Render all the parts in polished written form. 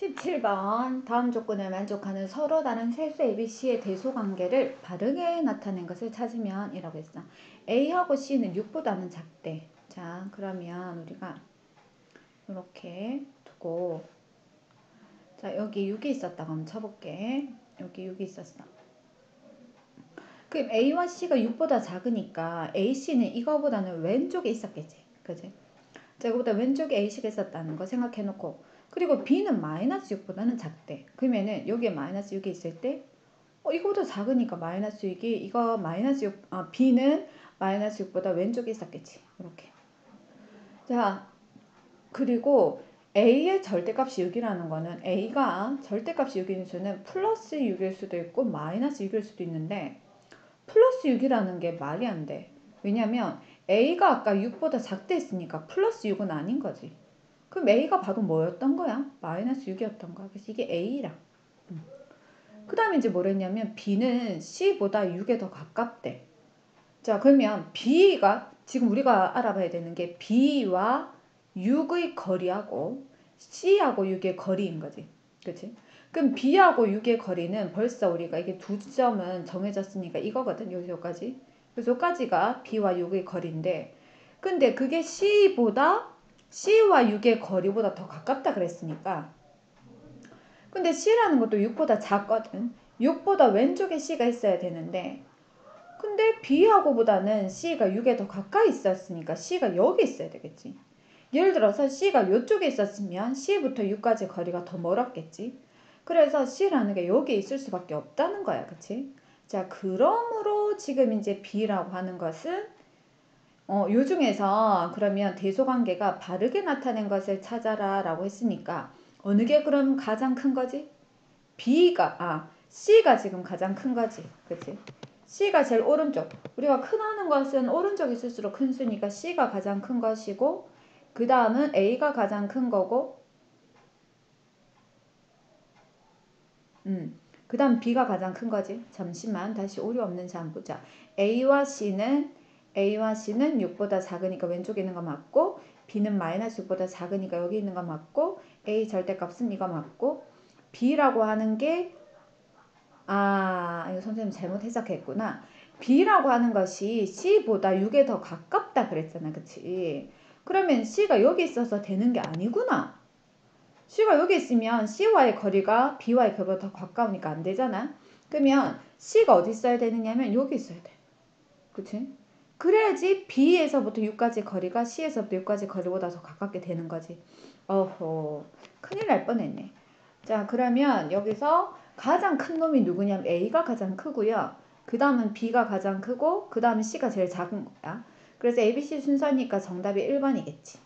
17번 다음 조건을 만족하는 서로 다른 세수 ABC의 대소관계를 바르게 나타낸 것을 찾으면 이라고 했어. A하고 C는 6보다는 작대. 자, 그러면 우리가 이렇게 두고, 자, 여기 6이 있었다고 한번 쳐볼게. 여기 6이 있었어. 그럼 A와 C가 6보다 작으니까 AC는 이거보다는 왼쪽에 있었겠지. 그지? 자, 이거보다 왼쪽에 AC가 있었다는 거 생각해놓고, 그리고 B는 마이너스 6보다는 작대. 그러면은 여기에 마이너스 6이 있을 때 이거보다 작으니까 마이너스 6이 이거 마이너스 6, B는 마이너스 6보다 왼쪽에 있었겠지. 이렇게. 자, 그리고 A의 절대값이 6이라는 거는 A가 절대값이 6인 수는 플러스 6일 수도 있고 마이너스 6일 수도 있는데 플러스 6이라는 게 말이 안 돼. 왜냐면 A가 아까 6보다 작대 했으니까 플러스 6은 아닌 거지. 그럼 A가 봐도 뭐였던 거야? 마이너스 6이었던 거야. 그래서 이게 A랑. 그 다음에 이제 뭐랬냐면 B는 C보다 6에 더 가깝대. 자, 그러면 B가 지금 우리가 알아봐야 되는 게 B와 6의 거리하고 C하고 6의 거리인 거지. 그치? 그럼 B하고 6의 거리는 벌써 우리가 이게 두 점은 정해졌으니까 이거거든. 여기까지. 그래서 여기까지가 B와 6의 거리인데 근데 그게 C와 6의 거리보다 더 가깝다 그랬으니까 근데 C라는 것도 6보다 작거든. 6보다 왼쪽에 C가 있어야 되는데 근데 B하고 보다는 C가 6에 더 가까이 있었으니까 C가 여기 있어야 되겠지. 예를 들어서 C가 이쪽에 있었으면 C부터 6까지 거리가 더 멀었겠지. 그래서 C라는 게 여기 있을 수밖에 없다는 거야. 그치? 자, 그러므로 지금 이제 B라고 하는 것은 요 중에서 그러면 대소관계가 바르게 나타낸 것을 찾아라 라고 했으니까 어느 게 그럼 가장 큰 거지? C가 지금 가장 큰 거지. 그치? C가 제일 오른쪽. 우리가 크다는 것은 오른쪽이 있을수록 큰 수니까 C가 가장 큰 것이고 그 다음은 A가 가장 큰 거고 그 다음 B가 가장 큰 거지. 잠시만 다시 오류 없는지 한번 보자. A와 C는 6보다 작으니까 왼쪽에 있는 거 맞고 B는 마이너스 6보다 작으니까 여기 있는 거 맞고 A 절대값은 이거 맞고 B라고 하는 게 이거 선생님 잘못 해석했구나. B라고 하는 것이 C보다 6에 더 가깝다 그랬잖아. 그치? 그러면 C가 여기 있어서 되는 게 아니구나. C가 여기 있으면 C와의 거리가 B와의 거리보다 더 가까우니까 안 되잖아. 그러면 C가 어디 있어야 되느냐면 여기 있어야 돼. 그치? 그래야지 B에서부터 6까지 거리가 C에서부터 6까지 거리보다 더 가깝게 되는 거지. 어허, 큰일 날 뻔했네. 자, 그러면 여기서 가장 큰 놈이 누구냐면 A가 가장 크고요. 그 다음은 B가 가장 크고 그 다음은 C가 제일 작은 거야. 그래서 ABC 순서니까 정답이 1번이겠지.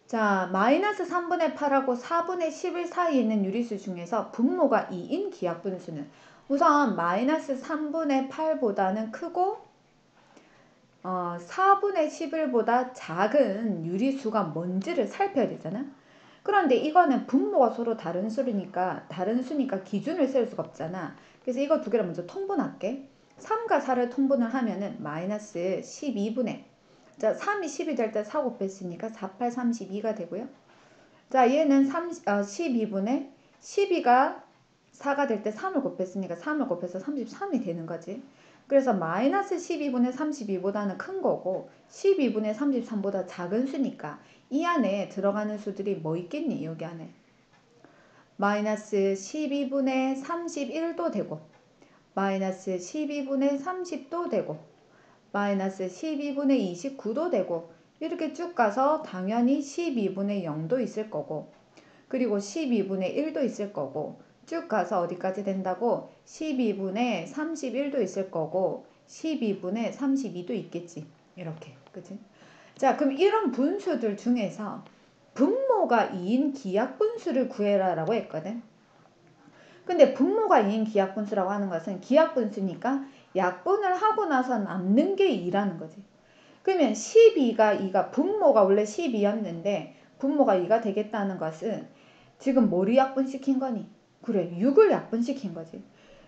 자, 마이너스 3분의 8하고 4분의 11 사이에 있는 유리수 중에서 분모가 2인 기하분수는 우선 마이너스 3분의 8보다는 크고 4분의 11보다 작은 유리수가 뭔지를 살펴야 되잖아. 그런데 이거는 분모가 서로 다른 수니까 기준을 세울 수가 없잖아. 그래서 이거 두 개를 먼저 통분할게. 3과 4를 통분을 하면은 마이너스 12분의 자, 3이 10이 될 때 4 곱했으니까 4, 8, 32가 되고요. 자, 얘는 12분의 12가 4가 될 때 3을 곱했으니까 3을 곱해서 33이 되는 거지. 그래서 마이너스 12분의 32보다는 큰 거고 12분의 33보다 작은 수니까 이 안에 들어가는 수들이 뭐 있겠니? 여기 안에 마이너스 12분의 31도 되고 마이너스 12분의 30도 되고 마이너스 12분의 29도 되고 이렇게 쭉 가서 당연히 12분의 0도 있을 거고 그리고 12분의 1도 있을 거고 쭉 가서 어디까지 된다고 12분의 31도 있을 거고 12분의 32도 있겠지. 이렇게. 그치? 자, 그럼 이런 분수들 중에서 분모가 2인 기하분수를 구해라 라고 했거든. 근데 분모가 2인 기하분수라고 하는 것은 기하분수니까 약분을 하고 나서 남는 게 2라는 거지. 그러면 12가 분모가 원래 12였는데 분모가 2가 되겠다는 것은 지금 뭐를 약분시킨 거니? 그래, 6을 약분시킨 거지.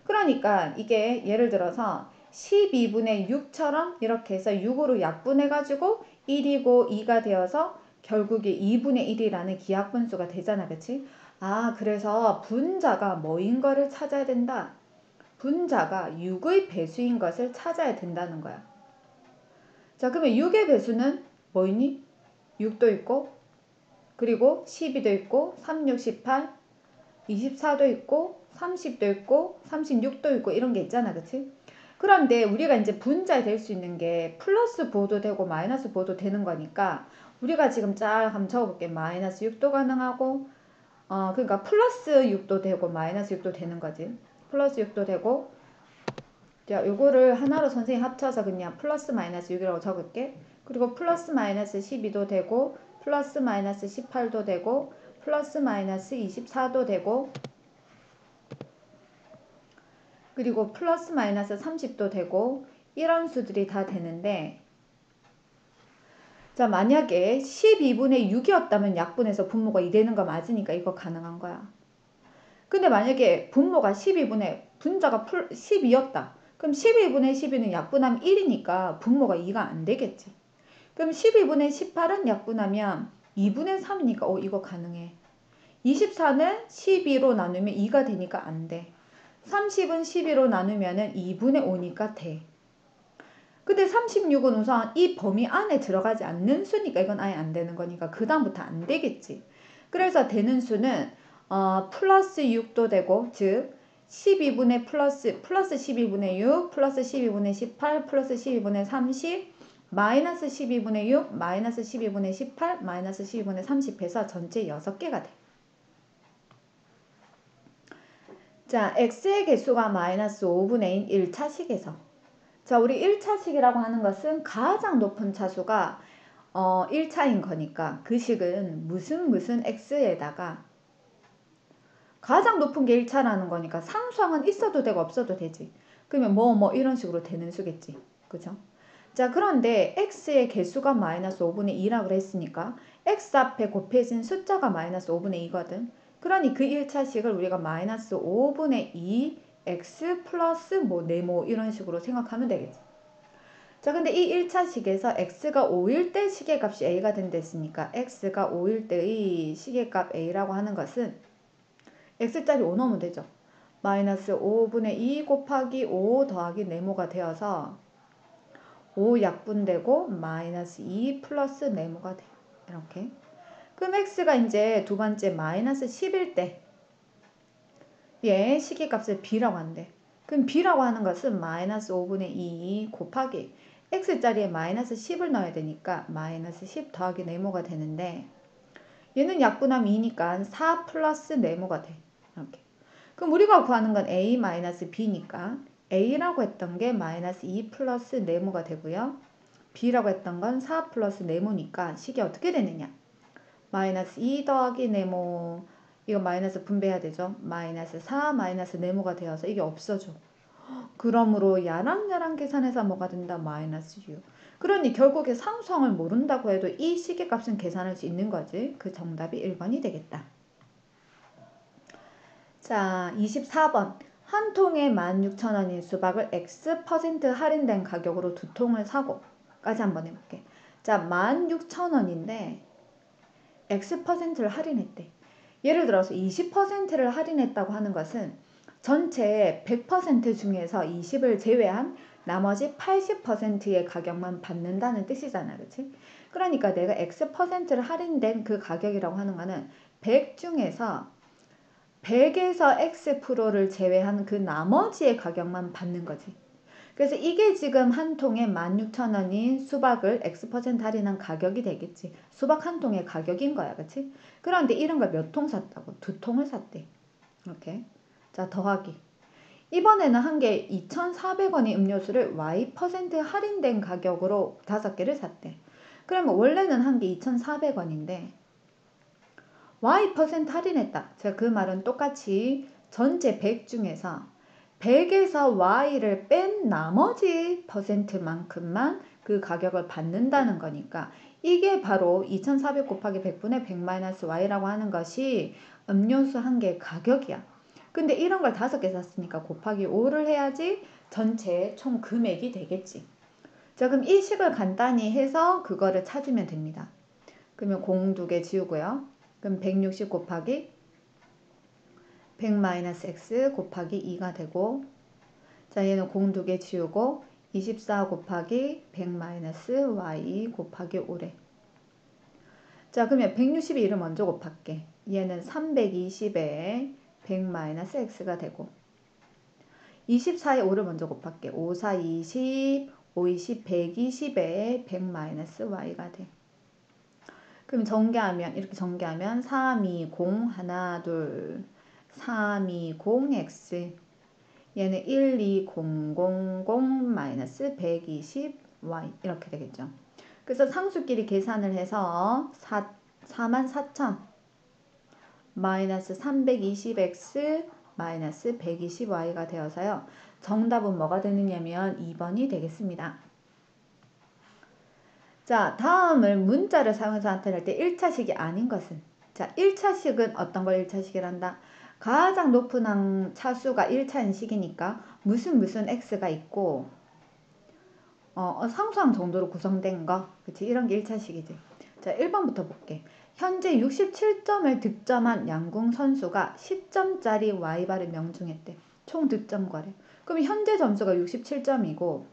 그러니까 이게 예를 들어서 12분의 6처럼 이렇게 해서 6으로 약분해가지고 1이고 2가 되어서 결국에 2분의 1이라는 기하분수가 되잖아. 그치? 아, 그래서 분자가 뭐인 거를 찾아야 된다. 분자가 6의 배수인 것을 찾아야 된다는 거야. 자, 그러면 6의 배수는 뭐있니? 6도 있고, 그리고 12도 있고, 3, 6, 18, 24도 있고, 30도 있고, 36도 있고, 이런 게 있잖아. 그치? 그런데 우리가 이제 분자에 될 수 있는 게 플러스 보도 되고 마이너스 보도 되는 거니까 우리가 지금 쫙 한번 적어볼게. 마이너스 6도 가능하고, 그러니까 플러스 6도 되고 마이너스 6도 되는 거지. 플러스 6도 되고, 자, 요거를 하나로 선생님 합쳐서 그냥 플러스 마이너스 6이라고 적을게. 그리고 플러스 마이너스 12도 되고, 플러스 마이너스 18도 되고, 플러스 마이너스 24도 되고, 그리고 플러스 마이너스 30도 되고, 이런 수들이 다 되는데, 자, 만약에 12분의 6이었다면 약분해서 분모가 2 되는 거 맞으니까 이거 가능한 거야. 근데 만약에 분모가 12분의 분자가 12였다. 그럼 12분의 12는 약분하면 1이니까 분모가 2가 안 되겠지. 그럼 12분의 18은 약분하면 2분의 3이니까 이거 가능해. 24는 12로 나누면 2가 되니까 안 돼. 30은 12로 나누면 2분의 5니까 돼. 근데 36은 우선 이 범위 안에 들어가지 않는 수니까 이건 아예 안 되는 거니까 그 다음부터 안 되겠지. 그래서 되는 수는 플러스 6도 되고, 즉 12분의 플러스 12분의 6 플러스 12분의 18 플러스 12분의 30 마이너스 12분의 6 마이너스 12분의 18 마이너스 12분의 30 해서 전체 6개가 돼. 자, x의 개수가 마이너스 5분의 1 1차식에서, 자, 우리 1차식이라고 하는 것은 가장 높은 차수가 1차인 거니까 그 식은 무슨 x에다가 가장 높은 게 1차라는 거니까 상수항은 있어도 되고 없어도 되지. 그러면 뭐 이런 식으로 되는 수겠지. 그죠? 자, 그런데 x의 개수가 마이너스 5분의 2라고 했으니까 x 앞에 곱해진 숫자가 마이너스 5분의 2거든. 그러니 그 1차식을 우리가 마이너스 5분의 2 x 플러스 네모 이런 식으로 생각하면 되겠지. 자, 근데 이 1차식에서 x가 5일 때 시계값이 a가 된다 했으니까 x가 5일 때의 시계값 a라고 하는 것은 x짜리 5 넣으면 되죠. 마이너스 5분의 2 곱하기 5 더하기 네모가 되어서 5 약분되고 마이너스 2 플러스 네모가 돼요. 이렇게. 그럼 x가 이제 두 번째 마이너스 10일 때 얘 시계값을 b라고 한대. 그럼 b라고 하는 것은 마이너스 5분의 2 곱하기 x자리에 마이너스 10을 넣어야 되니까 마이너스 10 더하기 네모가 되는데 얘는 약분하면 2니까 4 플러스 네모가 돼. 이렇게. 그럼 우리가 구하는 건 a 마이너스 b니까 a라고 했던 게 마이너스 2 플러스 네모가 되고요. b라고 했던 건 4 플러스 네모니까 식이 어떻게 되느냐. 마이너스 2 더하기 네모, 이거 마이너스 분배해야 되죠. 마이너스 4 마이너스 네모가 되어서 이게 없어져. 그러므로 야랑야랑 계산해서 뭐가 된다? 마이너스 6. 그러니 결국에 상수항을 모른다고 해도 이 시계값은 계산할 수 있는 거지. 그 정답이 1번이 되겠다. 자, 24번. 한 통에 16,000원인 수박을 X% 할인된 가격으로 2통을 사고까지 한번 해볼게. 자, 16,000원인데 X%를 할인했대. 예를 들어서 20%를 할인했다고 하는 것은 전체 100% 중에서 20을 제외한 나머지 80%의 가격만 받는다는 뜻이잖아. 그치? 그러니까 내가 X%를 할인된 그 가격이라고 하는 거는 100 중에서 100에서 X를 제외한 그 나머지의 가격만 받는 거지. 그래서 이게 지금 한 통에 16,000원인 수박을 X% 할인한 가격이 되겠지. 수박 한 통의 가격인 거야. 그치? 그런데 이런 걸 몇 통 샀다고? 2통을 샀대. 이렇게. 자, 더하기. 이번에는 한 개 2,400원의 음료수를 Y% 할인된 가격으로 5개를 샀대. 그러면 원래는 한 개 2,400원인데 Y% 할인했다. 자, 그 말은 똑같이 전체 100 중에서 100에서 Y를 뺀 나머지 퍼센트만큼만 그 가격을 받는다는 거니까 이게 바로 2400 곱하기 100분의 100-Y라고 하는 것이 음료수 한 개의 가격이야. 근데 이런 걸 5개 샀으니까 곱하기 5를 해야지 전체 총 금액이 되겠지. 자, 그럼 이 식을 간단히 해서 그거를 찾으면 됩니다. 그러면 공 2개 지우고요. 그럼 160 곱하기 100-x 곱하기 2가 되고, 자 얘는 공 2개 지우고 24 곱하기 100-y 곱하기 5래. 자 그러면 161을 먼저 곱할게. 얘는 320에 100-x가 되고, 24에 5를 먼저 곱할게. 5, 4, 20, 5, 20, 120에 100-y가 돼. 그럼 전개하면, 이렇게 전개하면 320, 하나, 둘, 320x. 얘는 12000-120y 이렇게 되겠죠. 그래서 상수끼리 계산을 해서 44,000 마이너스 320x 마이너스 120y가 되어서요. 정답은 뭐가 되느냐면 2번이 되겠습니다. 자, 다음을 문자를 사용해서 나타낼 때 1차식이 아닌 것은, 자, 1차식은 어떤 걸 1차식이란다? 가장 높은 차수가 1차인 식이니까 무슨 x가 있고 상수항 정도로 구성된 거, 그치? 이런 게 1차식이지. 자, 1번부터 볼게. 현재 67점을 득점한 양궁 선수가 10점짜리 Y바를 명중했대. 총 득점과래. 그럼 현재 점수가 67점이고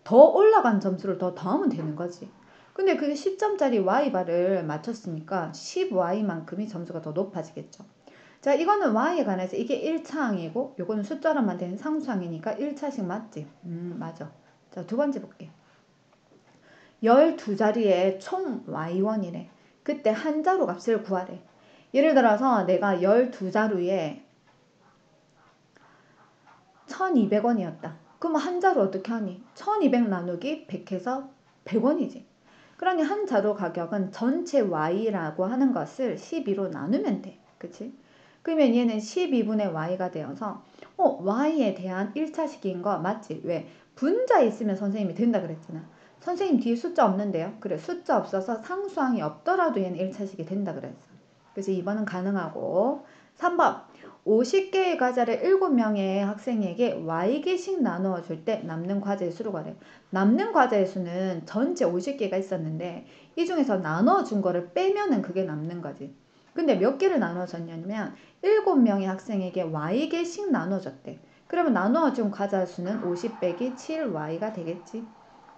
더 올라간 점수를 더 더하면 되는 거지. 근데 그게 10점짜리 Y바를 맞췄으니까 10Y만큼이 점수가 더 높아지겠죠. 자, 이거는 Y에 관해서 이게 1차항이고 요거는 숫자로만 된 상수항이니까 1차식 맞지? 맞아. 자, 두 번째 볼게. 12자리에 총 Y1이래. 그때 한자로 값을 구하래. 예를 들어서 내가 12자루에 1200원이었다. 그럼 한자로 어떻게 하니? 1200 나누기 100 해서 100원이지. 그러니 한 자루 가격은 전체 Y라고 하는 것을 12로 나누면 돼. 그치? 그러면 얘는 12분의 Y가 되어서 Y에 대한 1차식인 거 맞지? 왜? 분자 있으면 선생님이 된다 그랬잖아. 선생님 뒤에 숫자 없는데요? 그래, 숫자 없어서 상수항이 없더라도 얘는 1차식이 된다 그랬어. 그래서 2번은 가능하고. 3번 50개의 과자를 7명의 학생에게 Y개씩 나누어 줄 때 남는 과제의 수를 구하래. 남는 과제의 수는 전체 50개가 있었는데 이 중에서 나누어 준 거를 빼면은 그게 남는 거지. 근데 몇 개를 나누어 줬냐면 7명의 학생에게 Y개씩 나누어 줬대. 그러면 나누어 준 과자 수는 50 빼기 7Y가 되겠지.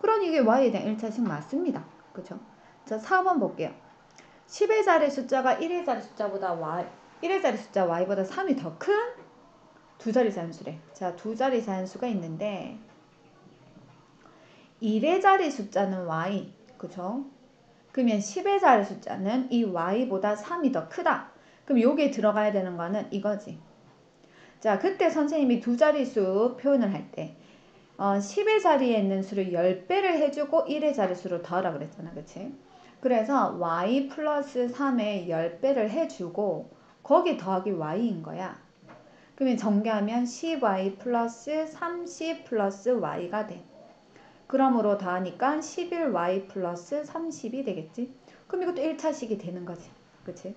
그러니 이게 Y에 대한 1차식 맞습니다. 그죠? 자, 4번 볼게요. 10의 자리 숫자가 1의 자리 숫자보다 1의 자리 숫자 Y보다 3이 더 큰 두 자리 자연수래. 자, 두 자리 자연수가 있는데 1의 자리 숫자는 Y, 그죠? 그러면 10의 자리 숫자는 이 Y보다 3이 더 크다. 그럼 여기에 들어가야 되는 거는 이거지. 자, 그때 선생님이 두 자리수 표현을 할 때 10의 자리에 있는 수를 10배를 해주고 1의 자릿수로 더하라 그랬잖아. 그치? 그래서 y 플러스 3에 10배를 해주고 거기 더하기 y인 거야. 그러면 전개하면 10y 플러스 30 플러스 y가 돼. 그러므로 더하니까 11y 플러스 30이 되겠지? 그럼 이것도 1차식이 되는 거지. 그치?